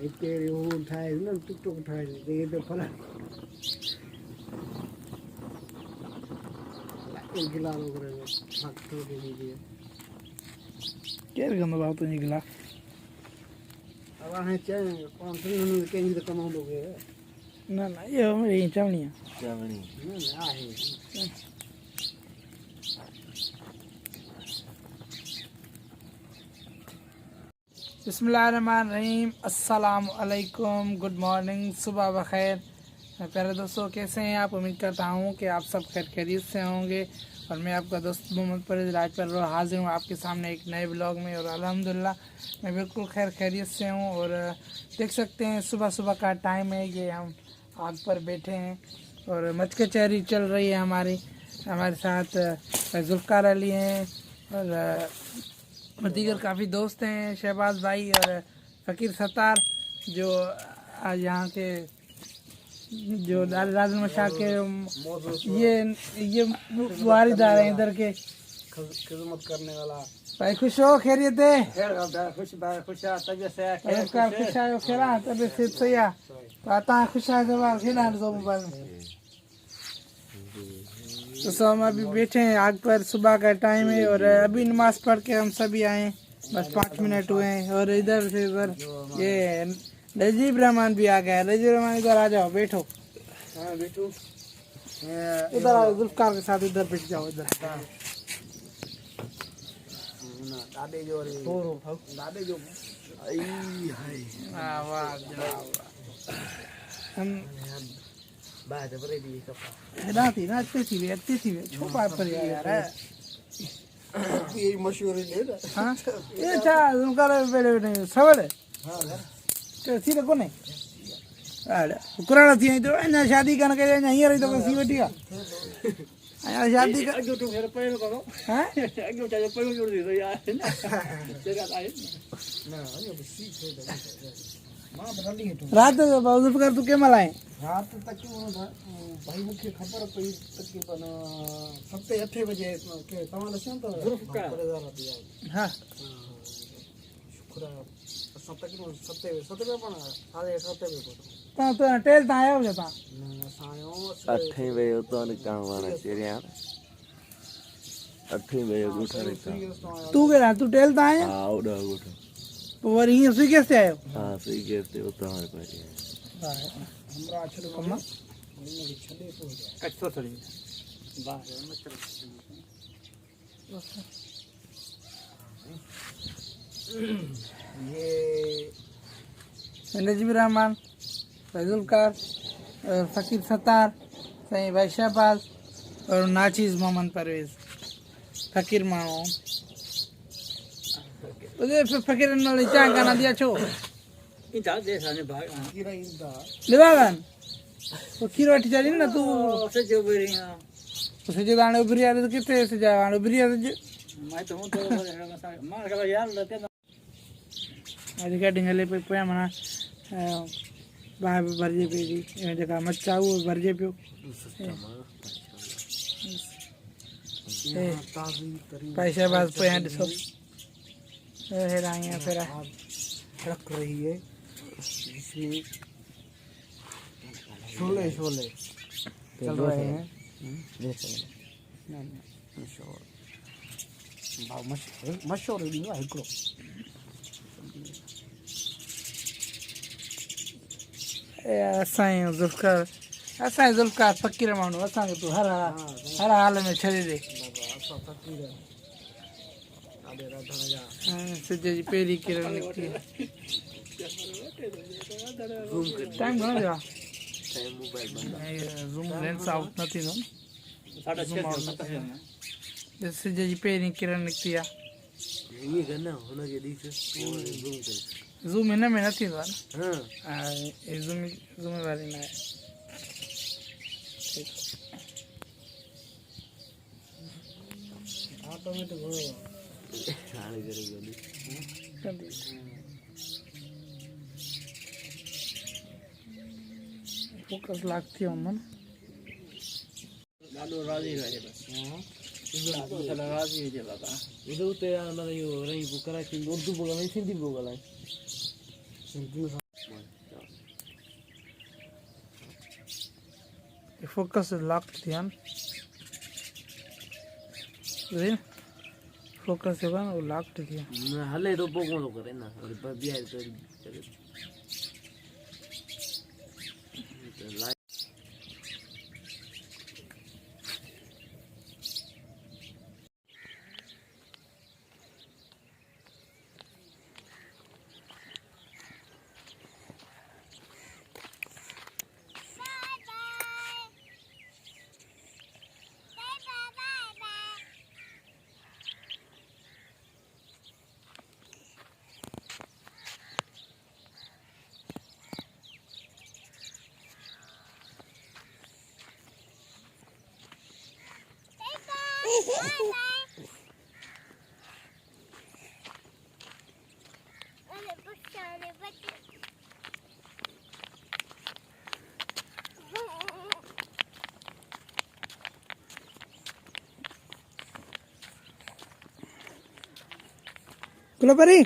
हिते हू ठाहे न टुक टुक ठाहे दे तो फला एक गिलास करे हाथ तो दे दीजिए केर गंदो बात नहीं गिला अब है चाहे 500 के जी कमा दोगे ना ना ये मेरी चावनी ना है बिस्मिल्लाहिर्रहमानिर्रहीम अस्सलाम वालेकुम गुड मॉर्निंग सुबह बखैर प्यारे दोस्तों कैसे हैं आप। उम्मीद करता हूँ कि आप सब खैरियत से होंगे और मैं आपका दोस्त मोहम्मद परवेज़ राजपर हाजिर हूँ आपके सामने एक नए ब्लॉग में। और अल्हम्दुलिल्लाह मैं बिल्कुल खैरियत से हूँ। और देख सकते हैं सुबह सुबह का टाइम है, ये हम आग पर बैठे हैं और मच कचहरी चल रही है हमारे साथ जुल्फ़कार अली हैं और दीगर काफ़ी दोस्त हैं, शहबाज भाई और फ़कीर सत्तार जो आज यहाँ के जो राजन मशा के ये वारिदार हैं इधर के खिदमत करने वाला भाई। खुश हो, खैरियत है? खुश तबियत से खुश आयो खेला तबियत से सही है तो आता खुश आए जवाब खेला तो मोबाइल में तो सब हम अभी बैठे हैं आग पर। सुबह का टाइम है और अभी नमाज पढ़ के हम सभी आए, बस 5 मिनट हुए हैं। और इधर से इधर ये नजीब रहमान भी आ गया। नजीब रहमान इधर आ जाओ, बैठो। हाँ बैठो इधर आओ, जुल्फ़कार के साथ इधर बैठ जाओ। इधर दादे जो दादे जो वाह जनाब हम बात बड़े भी ना थी अच्छी थी छुपा पर यार है ये मशहूर है ना। हाँ ये था जुल्फ़कार पहले नहीं सवाल है तो थी को नहीं अरे कुराना थी तो अञा शादी कन के अञा हींअर तो सी वेठी आहे अञा शादी अगो तो फिर पहिरो करो हैं अगो चाहे पहिरो जोड़ दे तो यार जगह आए ना ये सीख है मां बदली है तो रात जुल्फ़कार तू के मलाए रात तक भाई मुझे खबर पई तकरीबन 7-8 बजे के तमाम से तो जुल्फ़कार हां शुक्र तकरीबन 7 पे पण 7:30 पे तो टेल ता आयो जता सायो 8 बजे उतो निकाल वाला चेरिया 8 बजे उठा निकाल तू के तू टेल ता आया हां उड़ा उठा और ये सुई कैसे आयो हां सही कहते उतो हमारे पास हमरा छले कम्मा छले तो कच्चो थड़ी बाहर मत ये नजीब रहमान, जुल्फ़कार, फ़कीर सत्तार, सही भाई शहबाज और नाचीज़ मोहम्मद परवेज़ फ़कीर मानो तुझे फ़कीर ने चाय गाना दिया छो इंदा दे साने भाग कीरा इंदा लेवागन तो खीर वाटी चली ना तू से जो बेरिया उसे जो गाने उभरी आ रहे तो कितने से जा गाने उभरी आ रहे मैं तो हूं तो मार का यार लेते रिकॉर्डिंग ले पे मना बाहर भरजे पे दी ये जगह मत चाहू भरजे पे पैसा बात पे हैं सब है राइयां फिर रख रही है जिसमें छोले छोले चल रहे हैं मशहूर है ना हिकड़ो असां जुल्फ़कार फ़कीर माण्हू असांखे तूं हर हाल में छॾे ॾे। सिज जी पहिरीं किरण निकिती टाइम घणो थियो आहे ज़ूम लेंस आउट न थींदो न सिज जी पहिरीं किरण निकिती आहे ज़ूम हिन में न थींदो आहे न ज़ूम वारी न आहे फोकस लागती है मन ॾाढो राज़ी रहे बस राज़ी हुजे बाबा इधर उते मतलब यो रही कराची उर्दू बोला नहीं सिंधी बोला Sindhi The focus is locked, Dhyan. See? Focus is locked here. हले तो पोको तो करे ना और बिहार तो Kulapari.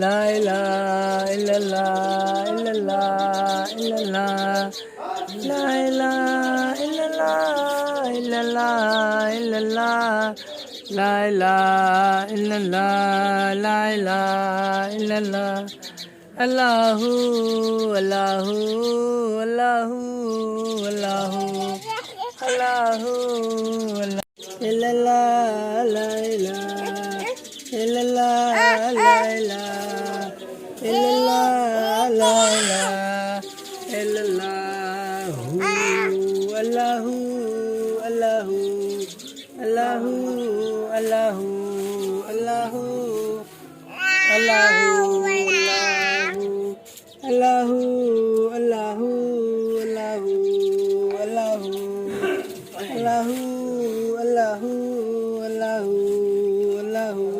La ilaha illallah illallah illallah. La ilaha illallah illallah illallah. La ilaha illallah la ilaha illallah. Allahu Allahu Allahu Allahu Allahu illallah la ilaha illallah la ilaha illallah la ilaha illallah Allahu Allahu Allahu Allahu Allahu Allahu Allahu Allahu Allahu Allahu Allahu Allahu Allahu Allahu